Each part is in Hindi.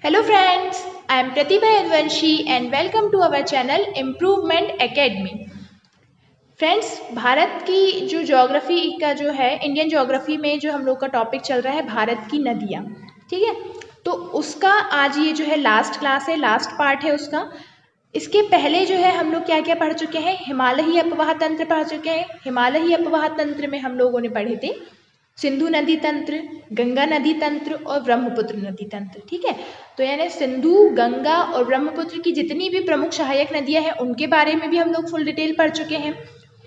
Hello friends, I am Pratibha Yadvanshi and welcome to our channel Improvement Academy। Friends, Bharat की जो ज्योग्राफी का जो है इंडियन ज्योग्राफी में जो हम लोग का टॉपिक चल रहा है भारत की नदियाँ, ठीक है। तो उसका आज ये जो है लास्ट क्लास है, लास्ट पार्ट है उसका। इसके पहले जो है हम लोग क्या क्या पढ़ चुके हैं, हिमालयी अपवाह तंत्र पढ़ चुके हैं। हिमालयी अपवाह तंत्र में हम लोगों ने पढ़े थे सिंधु नदी तंत्र, गंगा नदी तंत्र और ब्रह्मपुत्र नदी तंत्र, ठीक है। तो यानी सिंधु, गंगा और ब्रह्मपुत्र की जितनी भी प्रमुख सहायक नदियां हैं उनके बारे में भी हम लोग फुल डिटेल पढ़ चुके हैं।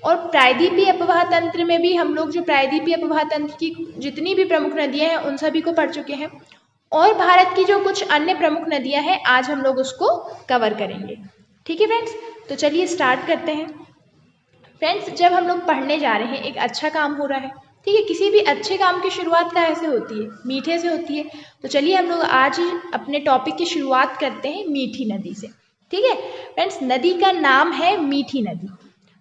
और प्रायद्वीपीय अपवाह तंत्र में भी हम लोग जो प्रायद्वीपीय अपवाह तंत्र की जितनी भी प्रमुख नदियां हैं उन सभी को पढ़ चुके हैं। और भारत की जो कुछ अन्य प्रमुख नदियां हैं आज हम लोग उसको कवर करेंगे, ठीक है फ्रेंड्स। तो चलिए स्टार्ट करते हैं। फ्रेंड्स, जब हम लोग पढ़ने जा रहे हैं एक अच्छा काम हो रहा है, ठीक है। किसी भी अच्छे काम की शुरुआत कैसे होती है, मीठे से होती है। तो चलिए हम लोग आज ही अपने टॉपिक की शुरुआत करते हैं मीठी नदी से, ठीक है। फ्रेंड्स, नदी का नाम है मीठी नदी।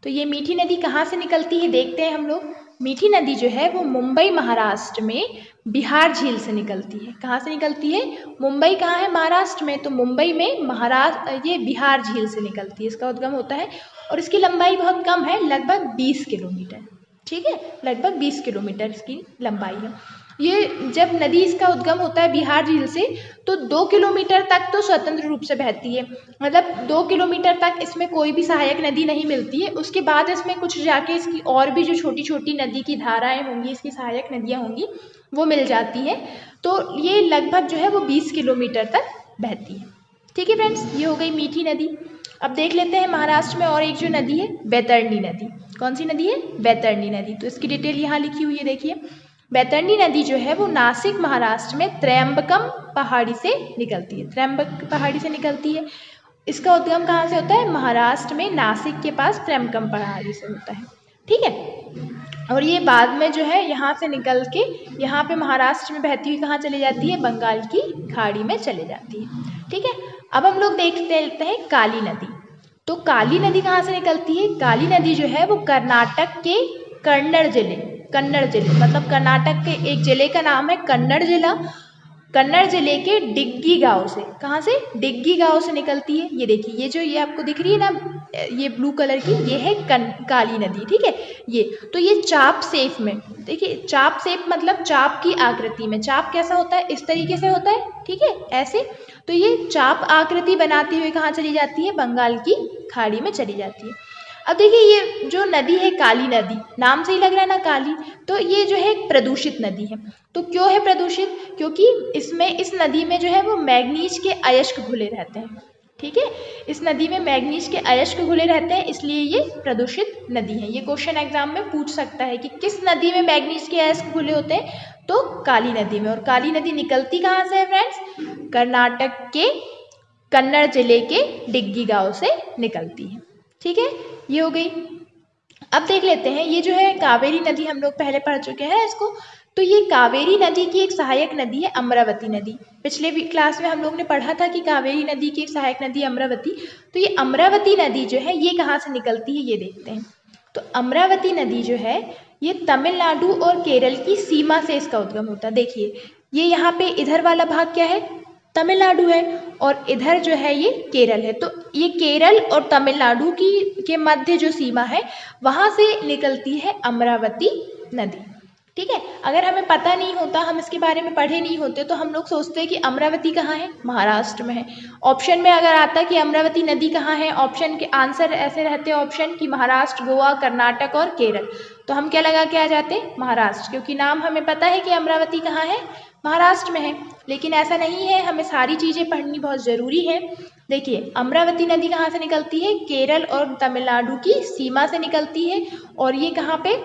तो ये मीठी नदी कहाँ से निकलती है देखते हैं हम लोग। मीठी नदी जो है वो मुंबई महाराष्ट्र में बिहार झील से निकलती है। कहाँ से निकलती है? मुंबई कहाँ है? महाराष्ट्र में। तो मुंबई में महाराष्ट्र ये बिहार झील से निकलती है, इसका उद्गम होता है। और इसकी लंबाई बहुत कम है, लगभग 20 किलोमीटर, ठीक है। लगभग 20 किलोमीटर इसकी लंबाई है। ये जब नदी इसका उद्गम होता है बिहार झील से तो 2 किलोमीटर तक तो स्वतंत्र रूप से बहती है, मतलब 2 किलोमीटर तक इसमें कोई भी सहायक नदी नहीं मिलती है। उसके बाद इसमें कुछ जाके इसकी और भी जो छोटी छोटी नदी की धाराएं होंगी, इसकी सहायक नदियाँ होंगी, वो मिल जाती है। तो ये लगभग जो है वो 20 किलोमीटर तक बहती है, ठीक है फ्रेंड्स। ये हो गई मीठी नदी। अब देख लेते हैं महाराष्ट्र में और एक जो नदी है बैतरणी नदी। कौन सी नदी है? बैतरणी नदी। तो इसकी डिटेल यहाँ लिखी हुई है, देखिए। बैतरणी नदी जो है वो नासिक महाराष्ट्र में त्रयंबकम पहाड़ी से निकलती है। त्रयंबक पहाड़ी से निकलती है। इसका उद्गम कहाँ से होता है? महाराष्ट्र में नासिक के पास त्रयंबकम पहाड़ी से होता है, ठीक है। और ये बाद में जो है यहाँ से निकल के यहाँ पे महाराष्ट्र में बहती हुई कहाँ चली जाती है? बंगाल की खाड़ी में चले जाती है, ठीक है। अब हम लोग देखते हैं काली नदी। तो काली नदी कहाँ से निकलती है? काली नदी जो है वो कर्नाटक के कन्नड़ जिले मतलब कर्नाटक के एक जिले का नाम है कन्नड़ जिला। कन्नड़ जिले के डिग्गी गांव से, कहाँ से? डिग्गी गांव से निकलती है। ये देखिए, ये जो ये आपको दिख रही है ना, ये ब्लू कलर की, ये है काली नदी, ठीक है। ये तो ये चाप शेप में, देखिए चाप शेप मतलब चाप की आकृति में। चाप कैसा होता है? इस तरीके से होता है, ठीक है, ऐसे। तो ये चाप आकृति बनाती हुई कहाँ चली जाती है? बंगाल की खाड़ी में चली जाती है। अब देखिए, ये जो नदी है काली नदी, नाम से ही लग रहा है ना काली, तो ये जो है एक प्रदूषित नदी है। तो क्यों है प्रदूषित? क्योंकि इसमें इस नदी में जो है वो मैग्नीज के अयस्क घुले रहते हैं, ठीक है। इस नदी में मैग्नीज के अयस्क घुले रहते हैं, इसलिए ये प्रदूषित नदी है। ये क्वेश्चन एग्जाम में पूछ सकता है कि किस नदी में मैग्नीज के अयस्क घुले होते हैं? तो काली नदी में। और काली नदी निकलती कहाँ से है फ्रेंड्स? कर्नाटक के कन्नड़ जिले के डिग्गी गांव से निकलती है, ठीक है। ये हो गई। अब देख लेते हैं, ये जो है कावेरी नदी हम लोग पहले पढ़ चुके हैं इसको। तो ये कावेरी नदी की एक सहायक नदी है अमरावती नदी। पिछले क्लास में हम लोग ने पढ़ा था कि कावेरी नदी की एक सहायक नदी अमरावती। तो ये अमरावती नदी जो है ये कहाँ से निकलती है, ये देखते हैं। तो अमरावती नदी जो है ये तमिलनाडु और केरल की सीमा से इसका उद्गम होता है। देखिए, ये यहाँ पे इधर वाला भाग क्या है? तमिलनाडु है। और इधर जो है ये केरल है। तो ये केरल और तमिलनाडु के मध्य जो सीमा है वहाँ से निकलती है अमरावती नदी, ठीक है। अगर हमें पता नहीं होता, हम इसके बारे में पढ़े नहीं होते, तो हम लोग सोचते हैं कि अमरावती कहाँ है? महाराष्ट्र में है। ऑप्शन में अगर आता कि अमरावती नदी कहाँ है, ऑप्शन के आंसर ऐसे रहते ऑप्शन कि महाराष्ट्र, गोवा, कर्नाटक और केरल, तो हम क्या लगा के आ जाते? महाराष्ट्र, क्योंकि नाम हमें पता है कि अमरावती कहाँ है? महाराष्ट्र में है। लेकिन ऐसा नहीं है, हमें सारी चीज़ें पढ़नी बहुत ज़रूरी है। देखिए, अमरावती नदी कहाँ से निकलती है? केरल और तमिलनाडु की सीमा से निकलती है। और ये कहाँ पे?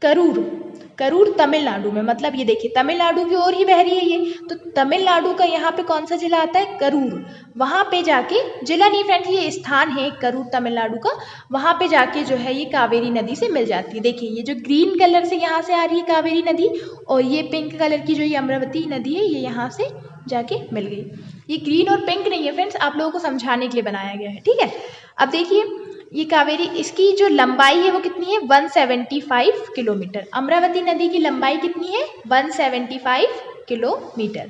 करूर तमिलनाडु में। मतलब ये देखिए तमिलनाडु की ओर ही बह रही है ये। तो तमिलनाडु का यहाँ पे कौन सा जिला आता है? करूर। वहाँ पे जाके, जिला नहीं फ्रेंड्स, ये स्थान है करूर तमिलनाडु का। वहाँ पे जाके जो है ये कावेरी नदी से मिल जाती है। देखिए, ये जो ग्रीन कलर से यहाँ से आ रही है कावेरी नदी, और ये पिंक कलर की जो ये अमरावती नदी है, ये यहाँ से जाके मिल गई। ये ग्रीन और पिंक नहीं है फ्रेंड्स, आप लोगों को समझाने के लिए बनाया गया है, ठीक है। अब देखिए, ये कावेरी, इसकी जो लंबाई है वो कितनी है? 175 किलोमीटर। अमरावती नदी की लंबाई कितनी है? 175 किलोमीटर,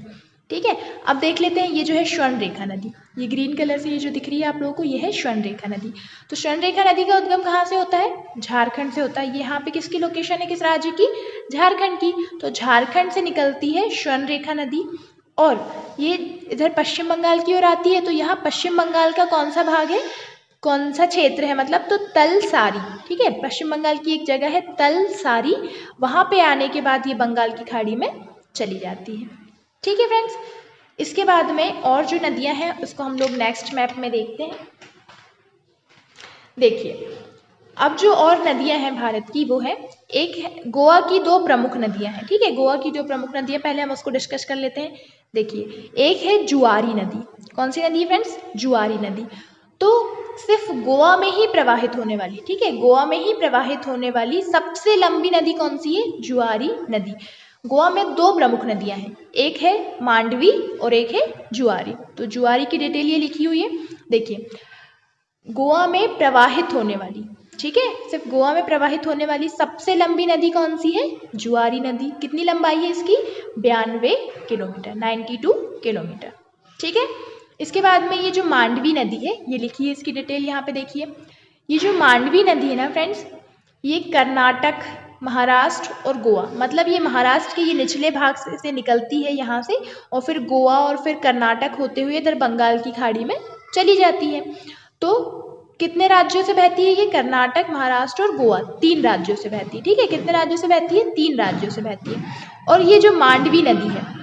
ठीक है। अब देख लेते हैं ये जो है स्वर्णरेखा नदी, ये ग्रीन कलर से ये जो दिख रही है आप लोगों को, ये है स्वर्णरेखा नदी। तो स्वर्णरेखा नदी का उद्गम कहाँ से होता है? झारखंड से होता है। ये यहाँ पे किसकी लोकेशन है, किस राज्य की? झारखंड की। तो झारखंड से निकलती है स्वर्णरेखा नदी और ये इधर पश्चिम बंगाल की ओर आती है। तो यहाँ पश्चिम बंगाल का कौन सा भाग है, कौन सा क्षेत्र है मतलब, तो तलसारी, ठीक है। पश्चिम बंगाल की एक जगह है तलसारी, वहाँ पे आने के बाद ये बंगाल की खाड़ी में चली जाती है। ठीक है फ्रेंड्स, इसके बाद में और जो नदियाँ हैं उसको हम लोग नेक्स्ट मैप में देखते हैं। देखिए अब जो और नदियाँ हैं भारत की वो है, एक है गोवा की 2 प्रमुख नदियाँ हैं, ठीक है। गोवा की जो प्रमुख नदियाँ पहले हम उसको डिस्कस कर लेते हैं। देखिए एक है जुआरी नदी। कौन सी नदी है फ्रेंड्स? जुआरी नदी। तो सिर्फ गोवा में ही प्रवाहित होने वाली, ठीक है, गोवा में ही प्रवाहित होने वाली सबसे लंबी नदी कौन सी है? जुआरी नदी। गोवा में 2 प्रमुख नदियां हैं, एक है मांडवी और एक है जुआरी। तो जुआरी की डिटेल ये लिखी हुई है। देखिए गोवा में प्रवाहित होने वाली, ठीक है, सिर्फ गोवा में प्रवाहित होने वाली सबसे लंबी नदी कौन सी है? जुआरी नदी। कितनी लंबाई है इसकी? 92 किलोमीटर, 92 किलोमीटर, ठीक है। इसके बाद में ये जो मांडवी नदी है ये लिखी है, इसकी डिटेल यहाँ पे देखिए। ये जो मांडवी नदी है ना फ्रेंड्स, ये कर्नाटक, महाराष्ट्र और गोवा, मतलब ये महाराष्ट्र के ये निचले भाग से निकलती है यहाँ से और फिर गोवा और फिर कर्नाटक होते हुए इधर बंगाल की खाड़ी में चली जाती है। तो कितने राज्यों से बहती है ये? कर्नाटक, महाराष्ट्र और गोवा, 3 राज्यों से बहती है, ठीक है। कितने राज्यों से बहती है? 3 राज्यों से बहती है। और ये जो मांडवी नदी है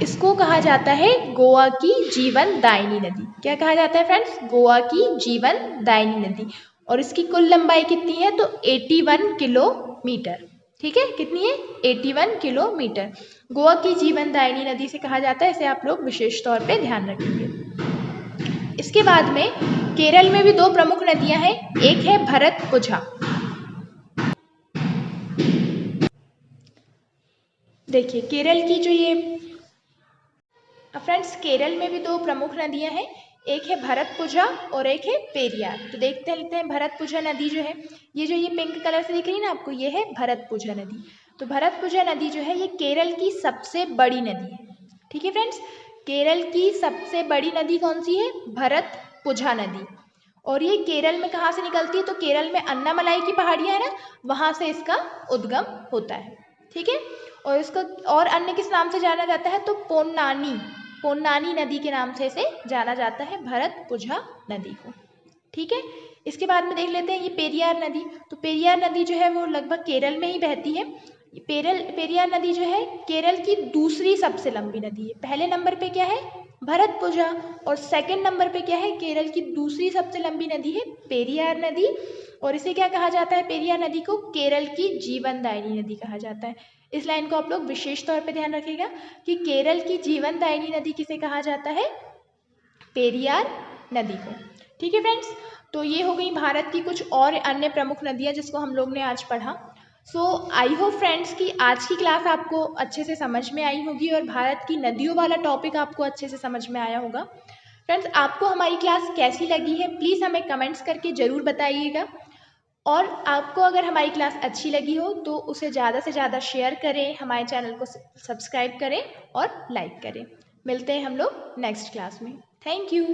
इसको कहा जाता है गोवा की जीवन दायिनी नदी। क्या कहा जाता है फ्रेंड्स? गोवा की जीवन दायिनी नदी। और इसकी कुल लंबाई कितनी है? तो 81 किलोमीटर, ठीक है। कितनी है? 81 किलोमीटर गोवा की जीवन दायिनी नदी से कहा जाता है। इसे आप लोग विशेष तौर पे ध्यान रखेंगे। इसके बाद में केरल में भी 2 प्रमुख नदियां हैं, एक है भरतपुझा। देखिए केरल की जो ये फ्रेंड्स, केरल में भी 2 प्रमुख नदियां हैं, एक है भरतपुझा और एक है पेरियार। तो देखते लेते हैं भरतपुझा नदी जो है, ये पिंक कलर से दिख रही है ना आपको, ये है भरतपुझा नदी। तो भरतपुझा नदी जो है ये केरल की सबसे बड़ी नदी है, ठीक है फ्रेंड्स। केरल की सबसे बड़ी नदी कौन सी है? भरतपुझा नदी। और ये केरल में कहाँ से निकलती है? तो केरल में अन्नामलाई की पहाड़ियाँ है ना, वहाँ से इसका उद्गम होता है, ठीक है। और इसको और अन्य किस नाम से जाना जाता है? तो पोन्नानी नदी के नाम से इसे जाना जाता है, भरतपुझा नदी को, ठीक है। इसके बाद में देख लेते हैं ये पेरियार नदी। तो पेरियार नदी जो है वो लगभग केरल में ही बहती है। पेरियार नदी जो है केरल की दूसरी सबसे लंबी नदी है। पहले नंबर पे क्या है? भरतपुझा, और सेकंड नंबर पे क्या है? केरल की दूसरी सबसे लंबी नदी है पेरियार नदी। और इसे क्या कहा जाता है? पेरियार नदी को केरल की जीवनदायिनी नदी कहा जाता है। इस लाइन को आप लोग विशेष तौर पे ध्यान रखिएगा कि केरल की जीवनदायिनी नदी किसे कहा जाता है? पेरियार नदी को, ठीक है फ्रेंड्स। तो ये हो गई भारत की कुछ और अन्य प्रमुख नदियाँ जिसको हम लोग ने आज पढ़ा। सो आई होप फ्रेंड्स कि आज की क्लास आपको अच्छे से समझ में आई होगी और भारत की नदियों वाला टॉपिक आपको अच्छे से समझ में आया होगा। फ्रेंड्स आपको हमारी क्लास कैसी लगी है प्लीज़ हमें कमेंट्स करके ज़रूर बताइएगा। और आपको अगर हमारी क्लास अच्छी लगी हो तो उसे ज़्यादा से ज़्यादा शेयर करें, हमारे चैनल को सब्सक्राइब करें और लाइक करें। मिलते हैं हम लोग नेक्स्ट क्लास में। Thank you.